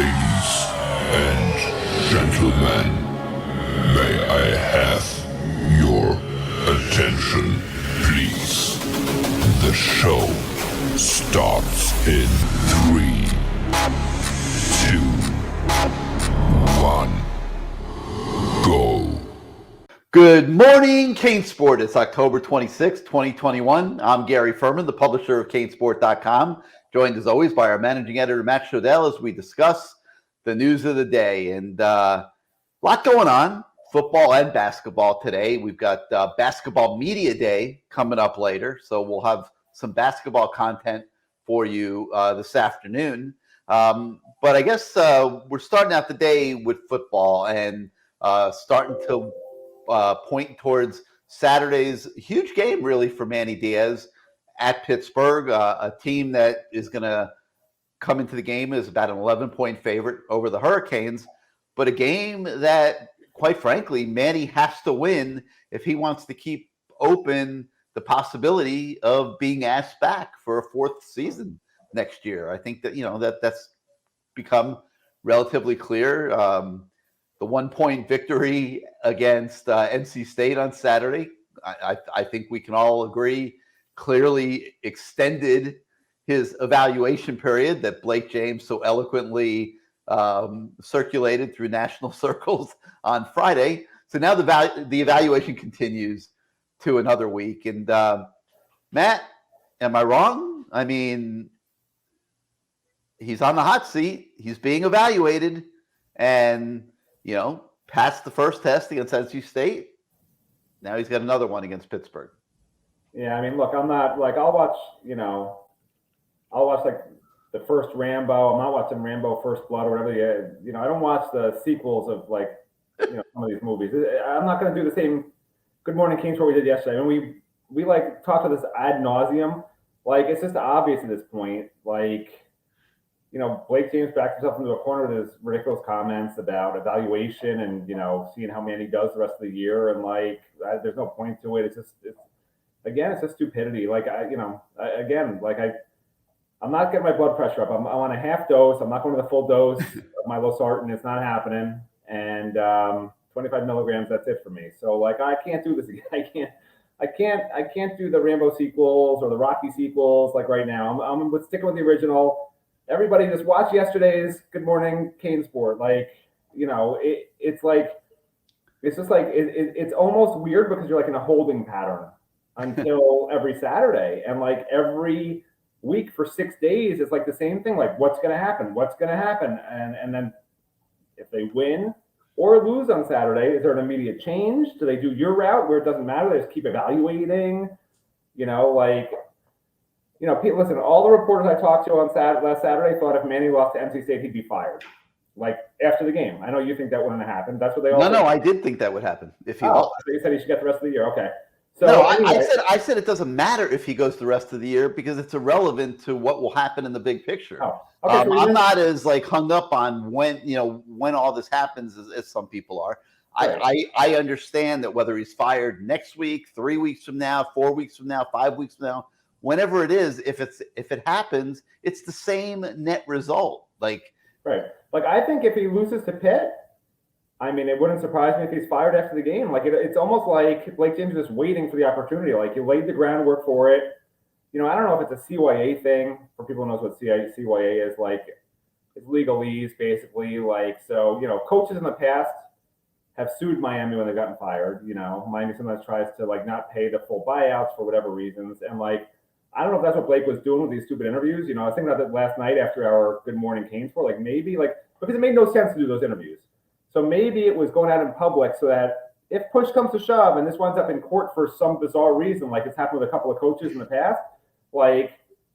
Ladies and gentlemen, may I have your attention, please? The show starts in 3, 2, 1, go. Good morning, CaneSport. It's October 26, 2021. I'm Gary Ferman, the publisher of CaneSport.com, joined as always by our managing editor, Matt Shodell, as we discuss the news of the day. And a lot going on, football and basketball today. We've got Basketball Media Day coming up later, so we'll have some basketball content for you this afternoon. But I guess we're starting out the day with football and starting to pointing towards Saturday's huge game, really, for Manny Diaz at Pittsburgh, a team that is going to come into the game as about an 11-point favorite over the Hurricanes, but a game that, quite frankly, Manny has to win if he wants to keep open the possibility of being asked back for a fourth season next year. I think that that's become relatively clear. The 1-point victory against NC State on Saturday, I think we can all agree, clearly extended his evaluation period that Blake James so eloquently circulated through national circles on Friday. So now the evaluation continues to another week. And Matt, am I wrong? I mean, he's on the hot seat. He's being evaluated. And passed the first test against NC State. Now he's got another one against Pittsburgh. Yeah, I mean, look, I'm not like I'll watch like the first Rambo. I'm not watching Rambo First Blood or whatever. I don't watch the sequels of like some of these movies. I'm not going to do the same Good Morning CaneSport we did yesterday. I mean, we like talked to this ad nauseum. Like it's just obvious at this point. Like. Blake James backed himself into a corner with his ridiculous comments about evaluation and, seeing how Manny does the rest of the year. And there's no point to it. It's just stupidity. I'm not getting my blood pressure up. I'm on a half dose. I'm not going to the full dose of my losartan. It's not happening. And 25 milligrams, that's it for me. So I can't do this again. I can't do the Rambo sequels or the Rocky sequels like right now. I'm sticking with the original. Everybody just watch yesterday's Good Morning CaneSport. It's almost weird because you're like in a holding pattern until every Saturday. And every week for 6 days, it's like the same thing. Like, what's going to happen? What's going to happen? And then if they win or lose on Saturday, is there an immediate change? Do they do your route where it doesn't matter? They just keep evaluating, listen, all the reporters I talked to on last Saturday thought if Manny lost to NC State, he'd be fired. After the game. I know you think that wouldn't happen. That's what they all No, I did think that would happen if he lost. So you said he should get the rest of the year. Okay. So no, anyway. I said it doesn't matter if he goes the rest of the year because it's irrelevant to what will happen in the big picture. Oh, okay, so I'm not as hung up on when all this happens as some people are. Right. I understand that whether he's fired next week, 3 weeks from now, 4 weeks from now, 5 weeks from now, whenever it is, if it happens, it's the same net result. Right. I think if he loses to Pitt, I mean, it wouldn't surprise me if he's fired after the game. It's almost like Blake James is just waiting for the opportunity. He laid the groundwork for it. I don't know if it's a CYA thing for people who knows what CYA is. It's legalese basically. Coaches in the past have sued Miami when they've gotten fired. Miami sometimes tries to not pay the full buyouts for whatever reasons. And I don't know if that's what Blake was doing with these stupid interviews. I was thinking about that last night after our Good Morning CaneSport. Maybe because it made no sense to do those interviews. So maybe it was going out in public so that if push comes to shove and this winds up in court for some bizarre reason, like it's happened with a couple of coaches in the past,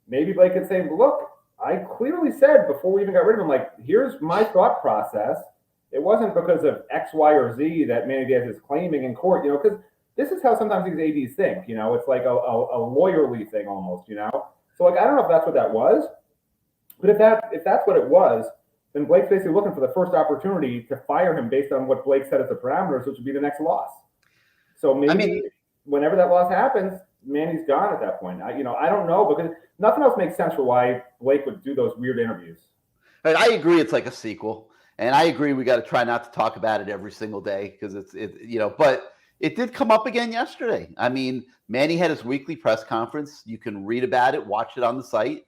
maybe Blake could say, look, I clearly said before we even got rid of him, here's my thought process. It wasn't because of X, Y, or Z that Manny Diaz is claiming in court, because this is how sometimes these ADs think, it's like a lawyerly thing almost, So I don't know if that's what that was, but if that's what it was, then Blake's basically looking for the first opportunity to fire him based on what Blake said as the parameters, which would be the next loss. So maybe whenever that loss happens, Manny's gone at that point. I don't know because nothing else makes sense for why Blake would do those weird interviews. But I agree it's like a sequel. And I agree we got to try not to talk about it every single day because but it did come up again yesterday. I mean, Manny had his weekly press conference. You can read about it, watch it on the site,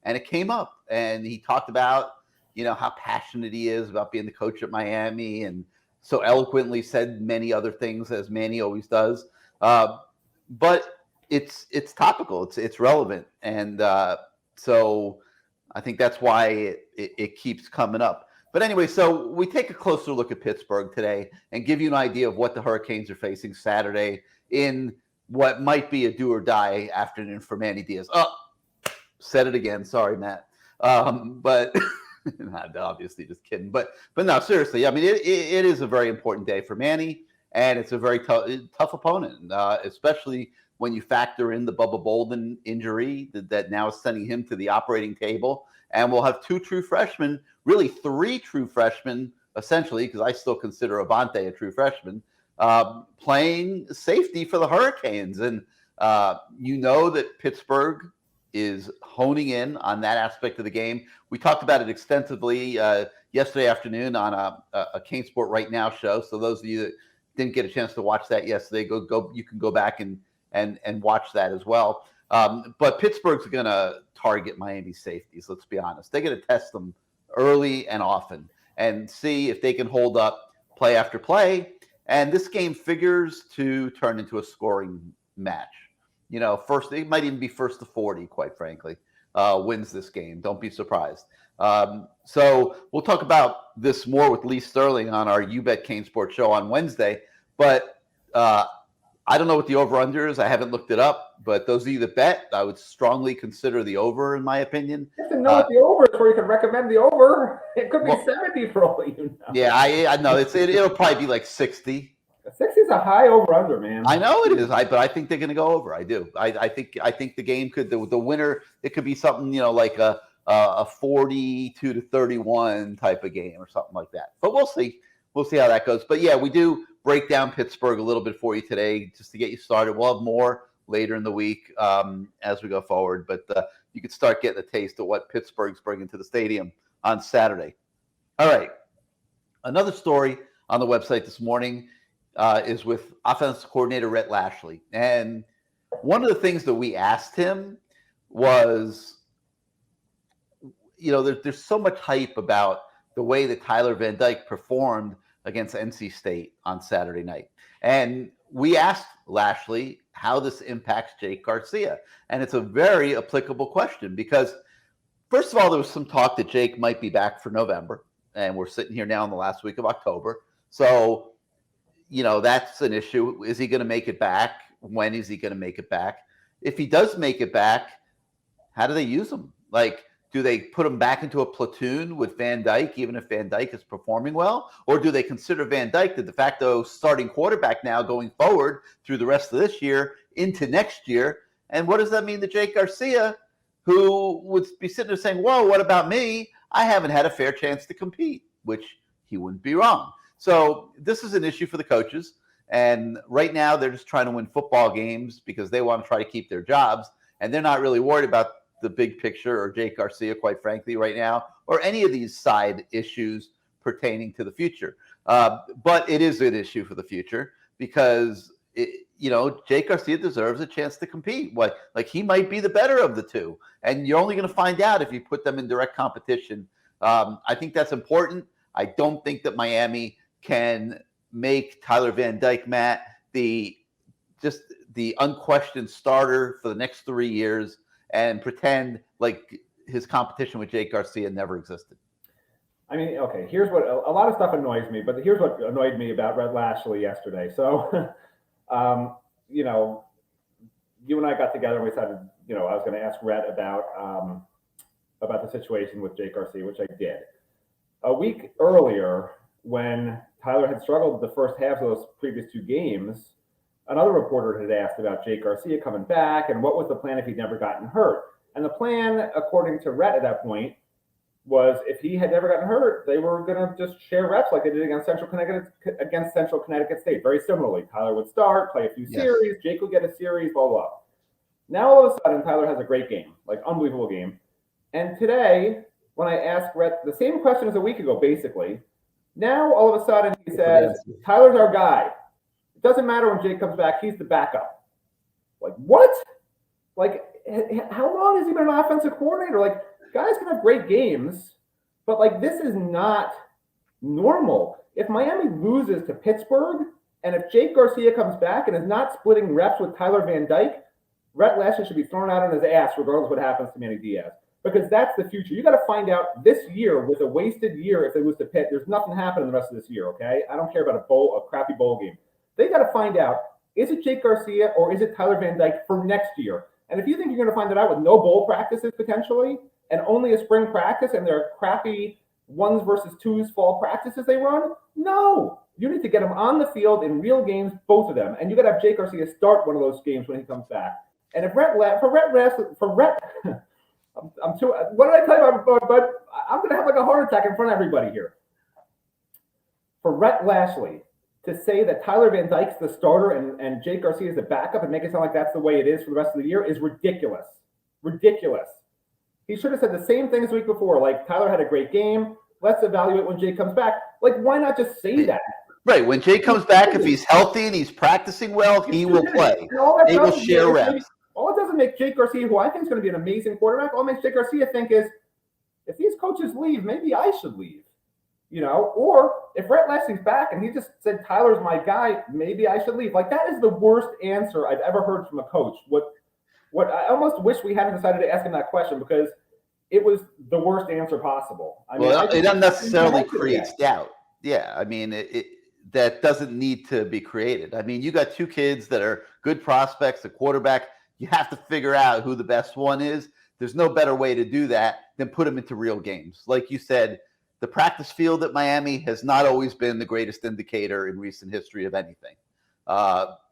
and it came up. And he talked about, how passionate he is about being the coach at Miami and so eloquently said many other things as Manny always does. But it's topical. It's relevant. And so I think that's why it keeps coming up. But anyway, so we take a closer look at Pittsburgh today and give you an idea of what the Hurricanes are facing Saturday in what might be a do or die afternoon for Manny Diaz. Oh, said it again. Sorry, Matt. But obviously just kidding. But no, seriously. I mean, it is a very important day for Manny, and it's a very tough opponent, especially when you factor in the Bubba Bolden injury that now is sending him to the operating table. And we'll have two true freshmen, really three true freshmen, essentially, because I still consider Avante a true freshman, playing safety for the Hurricanes. And that Pittsburgh is honing in on that aspect of the game. We talked about it extensively yesterday afternoon on a CaneSport Right Now show. So those of you that didn't get a chance to watch that yesterday, you can go back and watch that as well. But Pittsburgh's going to target Miami safeties. Let's be honest. They're going to test them early and often and see if they can hold up play after play. And this game figures to turn into a scoring match. First, it might even be first to 40, quite frankly, wins this game. Don't be surprised. So we'll talk about this more with Lee Sterling on our You Bet CaneSport show on Wednesday. But I don't know what the over-under is. I haven't looked it up. But those of you that bet, I would strongly consider the over, in my opinion. You have to know what the over is before you can recommend the over. It could be 70 for all you know. Yeah, I know. It'll probably be like 60. 60 is a high over-under, man. I know it is. But I think they're going to go over. I do. I think the game could the winner. It could be something like a 42-31 type of game or something like that. But we'll see. We'll see how that goes. But yeah, we do break down Pittsburgh a little bit for you today just to get you started. We'll have more later in the week as we go forward. But you could start getting a taste of what Pittsburgh's bringing to the stadium on Saturday. All right. Another story on the website this morning is with offensive coordinator Rhett Lashley. And one of the things that we asked him was, there's so much hype about the way that Tyler Van Dyke performed against NC State on Saturday night. And we asked Lashley how this impacts Jake Garcia. And it's a very applicable question because, first of all, there was some talk that Jake might be back for November. And we're sitting here now in the last week of October. So, that's an issue. Is he going to make it back? When is he going to make it back? If he does make it back, how do they use him? Do they put him back into a platoon with Van Dyke, even if Van Dyke is performing well? Or do they consider Van Dyke the de facto starting quarterback now going forward through the rest of this year into next year? And what does that mean to Jake Garcia, who would be sitting there saying, whoa, what about me? I haven't had a fair chance to compete, which he wouldn't be wrong. So this is an issue for the coaches. And right now they're just trying to win football games because they want to try to keep their jobs. And they're not really worried about the big picture or Jake Garcia, quite frankly, right now, or any of these side issues pertaining to the future. But it is an issue for the future because, Jake Garcia deserves a chance to compete. Like he might be the better of the two. And you're only going to find out if you put them in direct competition. I think that's important. I don't think that Miami can make Tyler Van Dyke, Matt, the unquestioned starter for the next 3 years and pretend like his competition with Jake Garcia never existed. I mean, okay, here's what a lot of stuff annoys me, but here's what annoyed me about Rhett Lashley yesterday. So, you and I got together and we decided, I was going to ask Rhett about the situation with Jake Garcia, which I did. A week earlier, when Tyler had struggled the first half of those previous two games, another reporter had asked about Jake Garcia coming back and what was the plan if he'd never gotten hurt. And the plan, according to Rhett at that point, was if he had never gotten hurt, they were going to just share reps like they did against Central Connecticut State. Very similarly, Tyler would start, play a few series, Jake would get a series, blah, blah, blah. Now, all of a sudden, Tyler has a great game, like unbelievable game. And today, when I asked Rhett the same question as a week ago, basically. Now, all of a sudden, he says, Tyler's our guy. It doesn't matter when Jake comes back. He's the backup. Like, what? Like, how long has he been an offensive coordinator? Like, guys can have great games, but, like, this is not normal. If Miami loses to Pittsburgh, and if Jake Garcia comes back and is not splitting reps with Tyler Van Dyke, Rhett Lashlee should be thrown out on his ass regardless of what happens to Manny Diaz. Because that's the future. You got to find out this year was a wasted year if they lose to Pitt. There's nothing happening the rest of this year, okay? I don't care about a crappy bowl game. They got to find out, is it Jake Garcia or is it Tyler Van Dyke for next year? And if you think you're going to find it out with no bowl practices potentially and only a spring practice and their crappy 1s versus 2s fall practices they run, no. You need to get them on the field in real games, both of them. And you got to have Jake Garcia start one of those games when he comes back. And if Rhett, I'm too. What did I tell you? But I'm going to have like a heart attack in front of everybody here. For Rhett Lashlee to say that Tyler Van Dyke's the starter and Jake Garcia is the backup and make it sound like that's the way it is for the rest of the year is ridiculous. Ridiculous. He should have said the same thing as the week before. Like, Tyler had a great game. Let's evaluate when Jake comes back. Like, why not just say that? Right. When Jake comes back, if he's healthy and he's practicing well, he will play. They will share reps. All it doesn't make Jake Garcia, who I think is going to be an amazing quarterback, all it makes Jake Garcia think is, if these coaches leave, maybe I should leave. You know, or if Rhett Lashlee's back and he just said, Tyler's my guy, maybe I should leave. Like, that is the worst answer I've ever heard from a coach. What I almost wish we hadn't decided to ask him that question because it was the worst answer possible. I mean, it doesn't necessarily create doubt. Yeah, I mean, that doesn't need to be created. I mean, you got two kids that are good prospects, a quarterback. You have to figure out who the best one is. There's no better way to do that than put them into real games. Like you said, the practice field at Miami has not always been the greatest indicator in recent history of anything.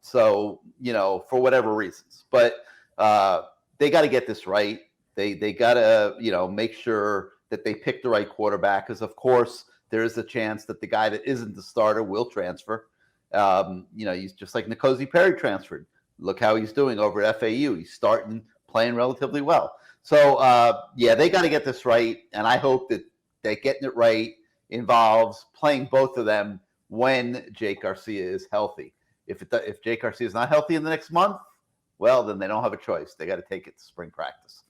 So, you know, for whatever reasons. But they got to get this right. They got to, you know, make sure that they pick the right quarterback because, of course, there is a chance that the guy that isn't the starter will transfer. You know, he's just like N'Kosi Perry transferred. Look how he's doing over at FAU. He's starting, playing relatively well. So, yeah, they got to get this right, and I hope that getting it right involves playing both of them when Jake Garcia is healthy. If Jake Garcia is not healthy in the next month, well, then they don't have a choice. They got to take it to spring practice.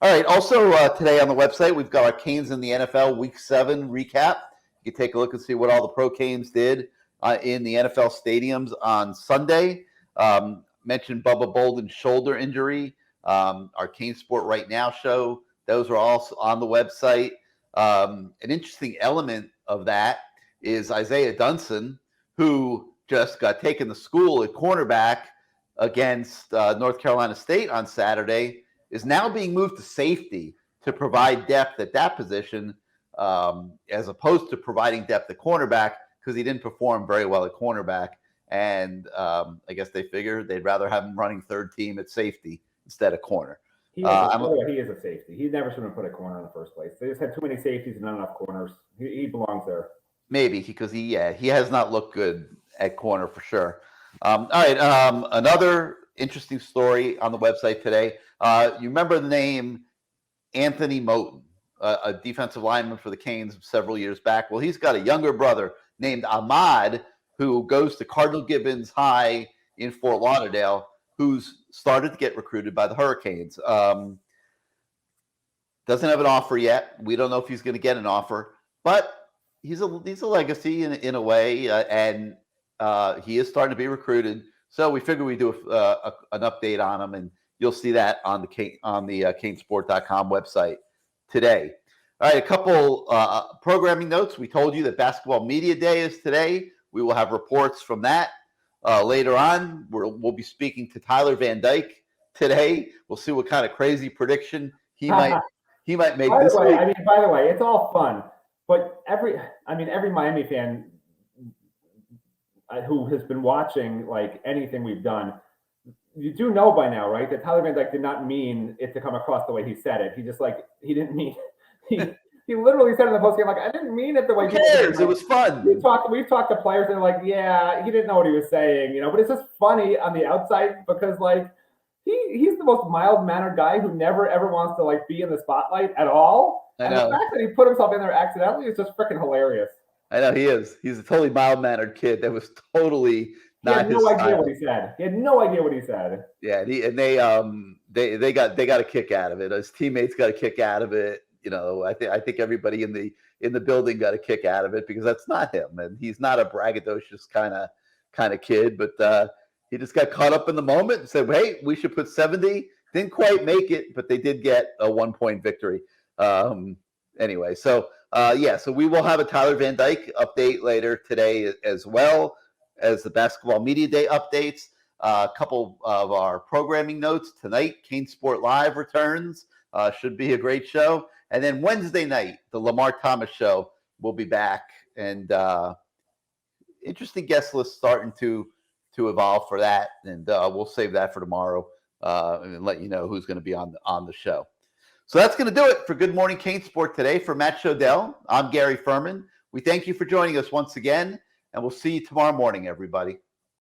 All right. Also, today on the website, we've got our Canes in the NFL Week 7 recap. You can take a look and see what all the pro Canes did in the NFL stadiums on Sunday. Mentioned Bubba Bolden's shoulder injury. Our CaneSport Right Now show. Those are all on the website. An interesting element of that is Isaiah Dunson, who just got taken to school at cornerback against North Carolina State on Saturday, is now being moved to safety to provide depth at that position as opposed to providing depth at cornerback because he didn't perform very well at cornerback. And I guess they figured they'd rather have him running third team at safety instead of corner. He is a safety. He never should have put a corner in the first place. They just had too many safeties and not enough corners. He belongs there. Maybe because he has not looked good at corner for sure. All right. Another interesting story on the website today. You remember the name Anthony Moten, a defensive lineman for the Canes several years back. Well, he's got a younger brother named Ahmad who goes to Cardinal Gibbons High in Fort Lauderdale, who's started to get recruited by the Hurricanes. Doesn't have an offer yet. We don't know if he's going to get an offer, but he's a legacy in a way, and he is starting to be recruited. So we figured we'd do an update on him, and you'll see that on the CaneSport.com website today. All right, a couple programming notes. We told you that Basketball Media Day is today. We will have reports from that. Later on, we'll be speaking to Tyler Van Dyke today. We'll see what kind of crazy prediction he might make this week. By the way, it's all fun, but every Miami fan who has been watching like anything we've done, you do know by now, right, that Tyler Van Dyke did not mean it to come across the way he said it. He didn't mean He literally said in the postgame, like, I didn't mean it the way he cares? It was fun. We've talked to players and they're like, yeah, he didn't know what he was saying, you know, but it's just funny on the outside because, like, he's the most mild-mannered guy who never ever wants to like be in the spotlight at all. I And know. the fact that he put himself in there accidentally is just freaking hilarious. I know he is. He's a totally mild-mannered kid that was totally He not had his no idea style. what he said. He had no idea what he said. Yeah, they got a kick out of it. His teammates got a kick out of it. You know, I think everybody in the building got a kick out of it because that's not him, and he's not a braggadocious kind of kid. But he just got caught up in the moment and said, "Hey, we should put 70." Didn't quite make it, but they did get a 1-point victory. Anyway, so so we will have a Tyler Van Dyke update later today as well as the Basketball Media Day updates. A couple of our programming notes tonight. CaneSport Live returns. Should be a great show. And then Wednesday night, the Lamar Thomas Show will be back. And interesting guest list starting to evolve for that. And we'll save that for tomorrow and let you know who's going to be on the show. So that's going to do it for Good Morning CaneSport today. For Matt Shodell, I'm Gary Ferman. We thank you for joining us once again, and we'll see you tomorrow morning, everybody.